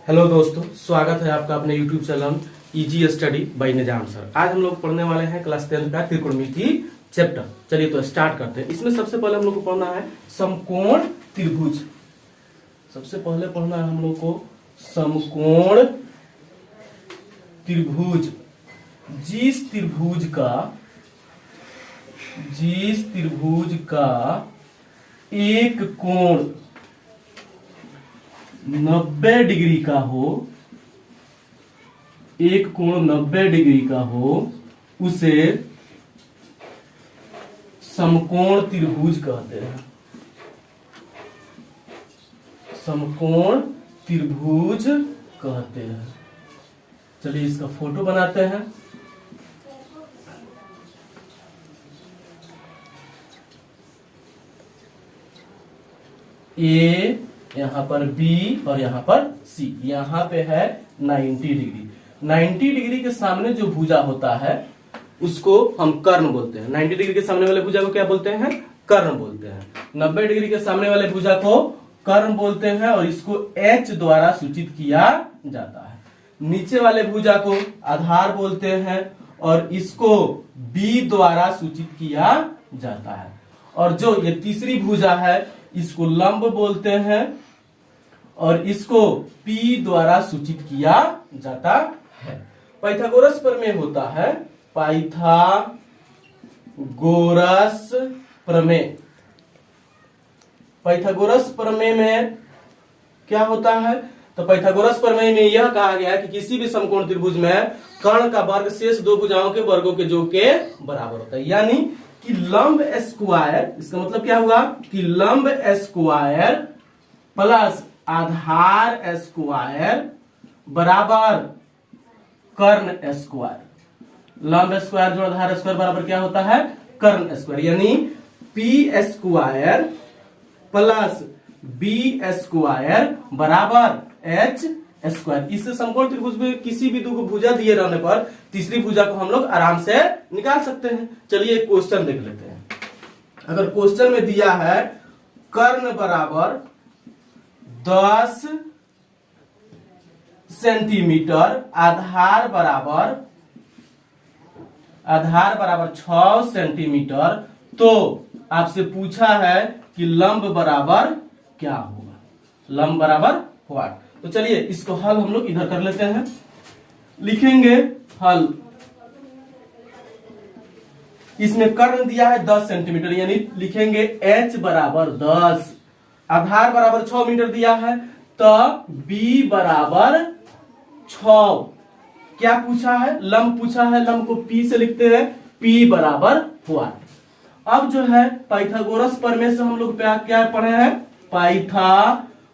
Hello दोस्तों, स्वागत है आपका अपने YouTube channel easy study bye निजाम सर। आज हम लोग पढ़ने वाले हैं क्लास 10 का त्रिकोणमिति चैप्टर। चलिए तो स्टार्ट करते हैं। इसमें सबसे पहले हम लोग को पढ़ना है समकोण त्रिभुज। सबसे पहले पढ़ना है हम लोग को समकोण त्रिभुज। जिस त्रिभुज का एक कोण 90 डिग्री का हो, एक कोण 90 डिग्री का हो, उसे समकोण त्रिभुज कहते हैं। समकोण त्रिभुज कहते हैं। चलिए इसका फोटो बनाते हैं। ए, यहाँ पर बी और यहाँ पर सी। यहाँ पे है 90 डिग्री। 90 डिग्री के सामने जो भुजा होता है उसको हम कर्ण बोलते हैं। 90 डिग्री के सामने वाले भुजा को क्या बोलते हैं? कर्ण बोलते हैं। 90 डिग्री के सामने वाले भुजा को कर्ण बोलते हैं और इसको H द्वारा सूचित किया जाता है। नीचे वाले भुजा को आधार बोलते हैं और इसको B द्वारा सूचित किया जाता है। और जो ये तीसरी भुजा है इसको लंब बोलते हैं और इसको P द्वारा सूचित किया जाता है। पाइथागोरस प्रमेय होता है पाइथागोरस प्रमेय। पाइथागोरस प्रमेय में क्या होता है? तो पाइथागोरस प्रमेय में यह कहा गया है कि किसी भी समकोण त्रिभुज में कर्ण का वर्ग शेष दो भुजाओं के वर्गों के योग के बराबर होता है। यानी कि लंब स्क्वायर, इसका मतलब क्या हुआ कि लंब स्क्वायर प्लस आधार स्क्वायर बराबर कर्ण स्क्वायर। लंब स्क्वायर जो आधार स्क्वायर बराबर क्या होता है? कर्ण स्क्वायर। यानी P square plus B square बराबर एच स्क्वायर। इससे समकोण त्रिभुज में किसी भी दो भुजा दिए रहने पर तीसरी भुजा को हम लोग आराम से निकाल सकते हैं। चलिए एक क्वेश्चन देख लेते हैं। अगर क्वेश्चन में दिया है कर्ण बराबर 10 सेंटीमीटर, आधार बराबर 6 सेंटीमीटर, तो आपसे पूछा है कि लंब बराबर क्या होगा? लंब बराबर व्हाट? तो चलिए इसको हल हम लोग इधर कर लेते हैं। लिखेंगे हल। इसमें कर्ण दिया है 10 सेंटीमीटर, यानी लिखेंगे h बराबर 10, आधार बराबर 6 मीटर दिया है तो b बराबर 6। क्या पूछा है? लंब पूछा है। लंब को p से लिखते हैं, p बराबर व्हाट। अब जो है पाइथागोरस प्रमेय से हम लोग क्या पढ़े हैं? पाइथागोरस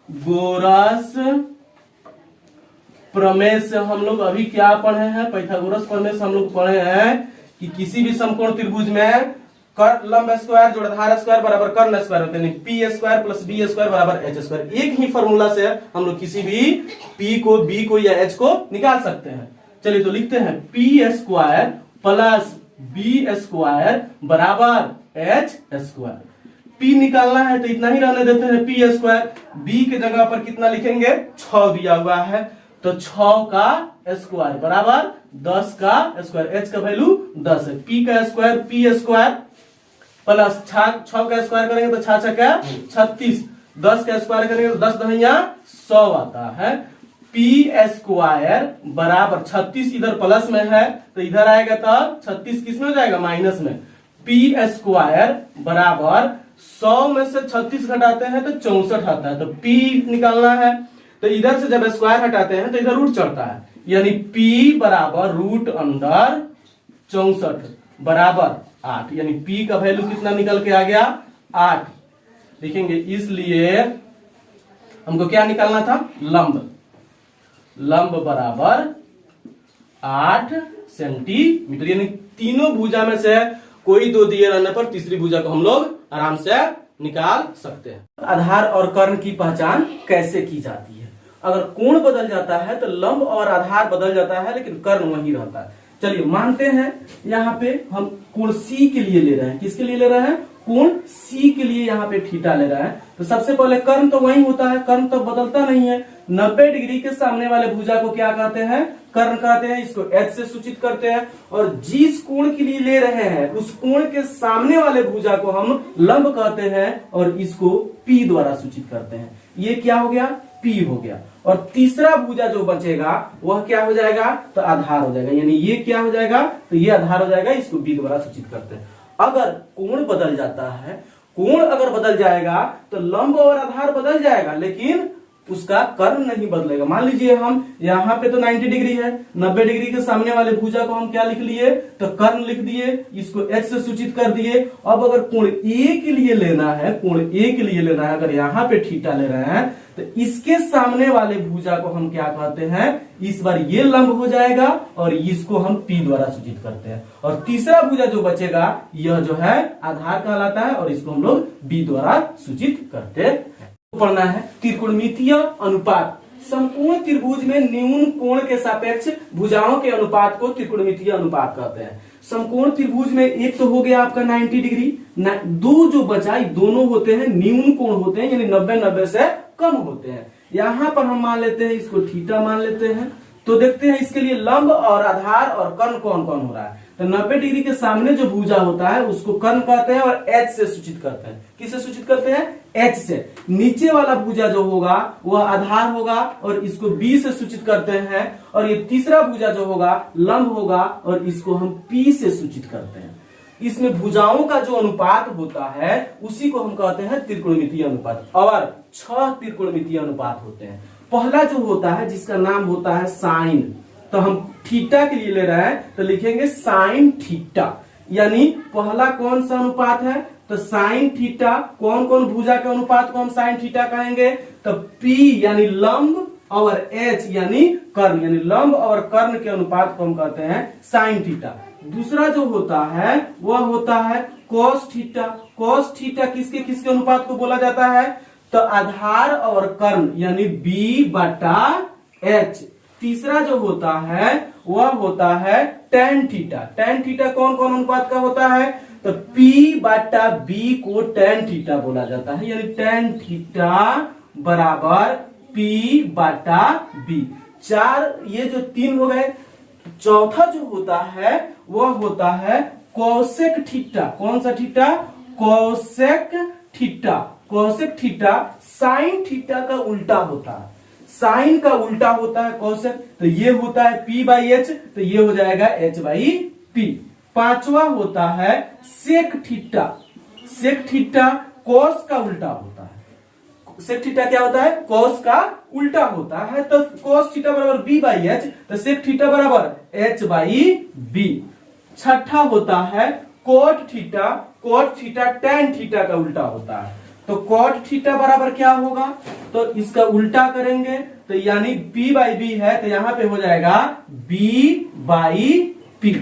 प्रमेय से हम लोग अभी क्या पढ़े हैं? पाइथागोरस प्रमेय से हम लोग पढ़े हैं कि किसी भी समकोण त्रिभुज में लंब स्क्वायर जोड़ आधार स्क्वायर बराबर कर्ण स्क्वायर होते हैं। P square plus B square बराबर एच स्क्वायर। एक ही फॉर्मूला से हम लोग किसी भी पी को, बी को या एच को निकाल सकते हैं। चलिए तो लिखते हैं P square plus B square बराबर एच स्क्वायर। पी निकालना है तो इतना ही रहने देते हैं, पी स्क्वायर। बी के जगह पर कितना लिखेंगे? 6 दिया हुआ है तो 6 का स्क्वायर बराबर 10 का स्क्वायर। एच का वैल्यू 10 है। पी का स्क्वायर, पी स्क्वायर प्लस 6 का स्क्वायर करेंगे तो 6 का 36, 10 का स्क्वायर करेंगे तो 10 दहिया 100 आता है। पी स्क्वायर बराबर 36 इधर प्लस में है तो इधर आएगा तो 36 किस में हो जाएगा? माइनस में। पी स्क्वायर बराबर 100 में से 36 घटाते हैं तो 64 आता है। तो पी निकालना है तो इधर से जब स्क्वायर हटाते हैं तो इधर रूट चढ़ता है, यानी p बराबर रूट अंडर 64 बराबर 8। यानी p का वैल्यू कितना निकल के आ गया? 8 लिखेंगे। इसलिए हमको क्या निकालना था? लंब बराबर 8 सेंटीमीटर। यानी तीनों भुजा में से कोई दो दिए रहने पर तीसरी भुजा को हम लोग आराम से निकाल सकते हैं। आधार और कर्ण की पहचान कैसे की जाती है? अगर कोण बदल जाता है तो लंब और आधार बदल जाता है लेकिन कर्ण वही रहता है। चलिए मानते हैं यहाँ पे हम कोण C के लिए ले रहे हैं। किसके लिए ले रहे हैं? कोण C के लिए यहाँ पे थीटा ले रहा है। तो सबसे पहले कर्ण तो वही होता है, कर्ण तो बदलता नहीं है, 90 डिग्री के सामने वाले भुजा को क्या कहते हैं, कर्ण कहते हैं, इसको H से सूचित करते हैं। और जिस कोण के लिए ले रहे हैं उस कोण के सामने वाले भुजा को हम लंब कहते हैं और इसको P द्वारा सूचित करते हैं। ये क्या हो गया, P हो गया। और तीसरा भुजा जो बचेगा वह क्या हो जाएगा, तो आधार हो जाएगा, यानी ये क्या हो जाएगा, तो ये आधार हो जाएगा, इसको B द्वारा सूचित करते हैं। अगर कोण बदल जाता है, कोण अगर बदल जाएगा तो लंब और आधार बदल जाएगा, लेकिन उसका कर्ण नहीं बदलेगा। मान लीजिए हम यहाँ पे तो 90 डिग्री है, 90 डिग्री के सामने वाले भुजा को हम क्या लिख लिए, तो कर्ण लिख दिए, इसको H से सूचित कर दिए। अब अगर कोण A के लिए लेना है, कोण A के लिए लेना है, अगर यहाँ पे थीटा ले रहे हैं तो इसके सामने वाले भुजा को हम क्या कहते हैं, इस बार ये लंब हो जाएगा और इसको हम P द्वारा सूचित करते हैं। और तीसरा भुजा जो बचेगा यह जो है आधार कहलाता है और इसको हम लोग B द्वारा सूचित करते हैं। पढ़ना है त्रिकोणमितीय अनुपात। समकोण त्रिभुज में न्यून कोण के सापेक्ष भुजाओं के अनुपात को त्रिकोणमितीय अनुपात कहते हैं। समकोण त्रिभुज में एक तो हो गया आपका 90 डिग्री, दो जो बचा दोनों होते हैं न्यून कोण होते हैं, यानी 90 से कम होते हैं। यहाँ पर हम मान लेते हैं इसको थीटा मान लेते हैं। तो देखते हैं इसके लिए लंब और आधार और कर्ण कौन कौन हो रहा है। तो 90 डिग्री के सामने जो भुजा होता है उसको कर्ण कहते हैं और H से सूचित करते हैं। किससे सूचित करते हैं, H से। नीचे वाला भुजा जो होगा वह आधार होगा और इसको B से सूचित करते हैं। और ये तीसरा भुजा जो होगा लंब होगा और इसको हम P से सूचित करते हैं। इसमें भुजाओं का जो अनुपात होता है उसी को हम कहते हैं त्रिकोणमितीय अनुपात। और 6 त्रिकोणमितीय अनुपात होते हैं। पहला जो होता है जिसका नाम होता है साइन, तो हम थीटा के लिए ले रहे हैं तो लिखेंगे साइन थीटा, यानी पहला कौन सा अनुपात है, तो साइन थीटा। कौन कौन भुजा के अनुपात को हम साइन थीटा कहेंगे, तो P यानी लंब और H यानी कर्ण, यानी लंब और कर्ण के अनुपात को हम कहते हैं साइन थीटा। दूसरा जो होता है वह होता है कोस थीटा। कोस थीटा किसके किसके अनुपात को बोला जाता है, तो आधार और कर्ण यानी B/H। तीसरा जो होता है वह होता है tan थीटा। tan थीटा कौन कौन अनुपात का होता है, तो P/B को tan थीटा बोला जाता है, यानी tan थीटा बराबर P/B। 4 ये जो 3 हो गए। चौथा जो होता है वह होता है कोसेक थीटा। कौन सा theta, cosec theta. Cosec theta sine theta का उल्टा होता है, साइन का उल्टा होता है कोसेक। तो ये होता है P/H, तो ये हो जाएगा H/P। पांचवा होता है sec theta. Sec theta cos का उल्टा होता है। सेक थीटा क्या होता है, कोस का उल्टा होता है। तो कोस थीटा बराबर B/H, तो सेक थीटा बराबर H/B। छठा होता है cot theta. Cot theta tan theta का उल्टा होता है। तो कोट थीटा बराबर क्या होगा, तो इसका उल्टा करेंगे तो यानी P/B है, तो यहां पे हो जाएगा B/P,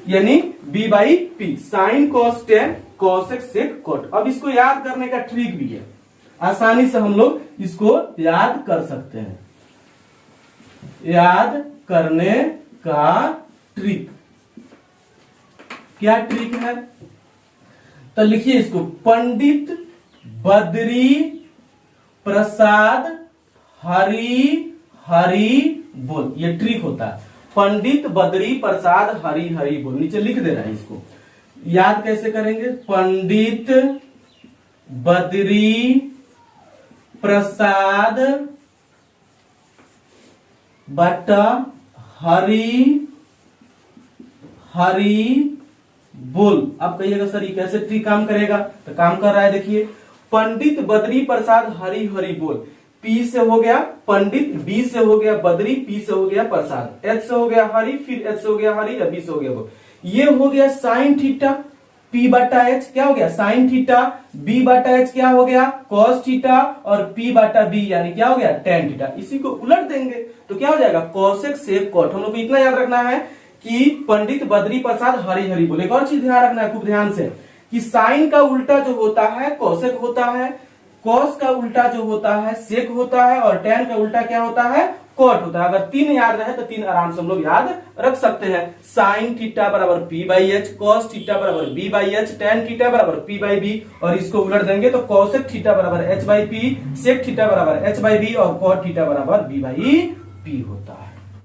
यानी B/P। Sine cos tan cosec sec cot. अब इसको याद करने का ट्रिक भी है, आसानी से हम लोग इसको याद कर सकते हैं। याद करने का ट्रिक, क्या ट्रिक है, तो लिखिए इसको, पंडित बद्री प्रसाद हरि हरि बोल। ये ट्रिक होता है, पंडित बद्री प्रसाद हरि हरि बोल। नीचे लिख दे रहा है इसको। याद कैसे करेंगे, पंडित बद्री प्रसाद बट्टा हरि हरि बोल। आप कहिएगा सर ये कैसे ट्रिक काम करेगा, तो काम कर रहा है, देखिए। पंडित बद्री प्रसाद हरि हरि बोल। P से हो गया पंडित, B से हो गया बद्री, P से हो गया प्रसाद, H से हो गया हरि, फिर H से हो गया हरि, B से हो गया बोल। ये हो गया साइन थीटा। P/H क्या हो गया, साइन थीटा। B/H क्या हो गया, cos थीटा। और P/B यानी क्या हो गया, tan थीटा। इसी को उलट देंगे तो क्या हो जाएगा, कोसेक सेक कोट। हम लोग को इतना याद रखना है कि पंडित बद्री प्रसाद हरि हरि बोले। एक और चीज ध्यान रखना है खूब ध्यान से, कि साइन का उल्टा जो होता है कोसेक होता है, कोस का उल्टा जो होता है सेक होता है, और tan का उल्टा क्या होता है, कॉट होता है। अगर 3 याद रहे तो 3 आराम से हम लोग याद रख सकते हैं। साइन थीटा बराबर P by H, cos theta बराबर B by H, tan theta बराबर पी बाई बी, और इसको उलट देंगे तो कॉसेक थीटा बराबर H by P, sec theta बराबर एच बाई बी, और कॉट थीटा बराबर बी बाई पी होता है।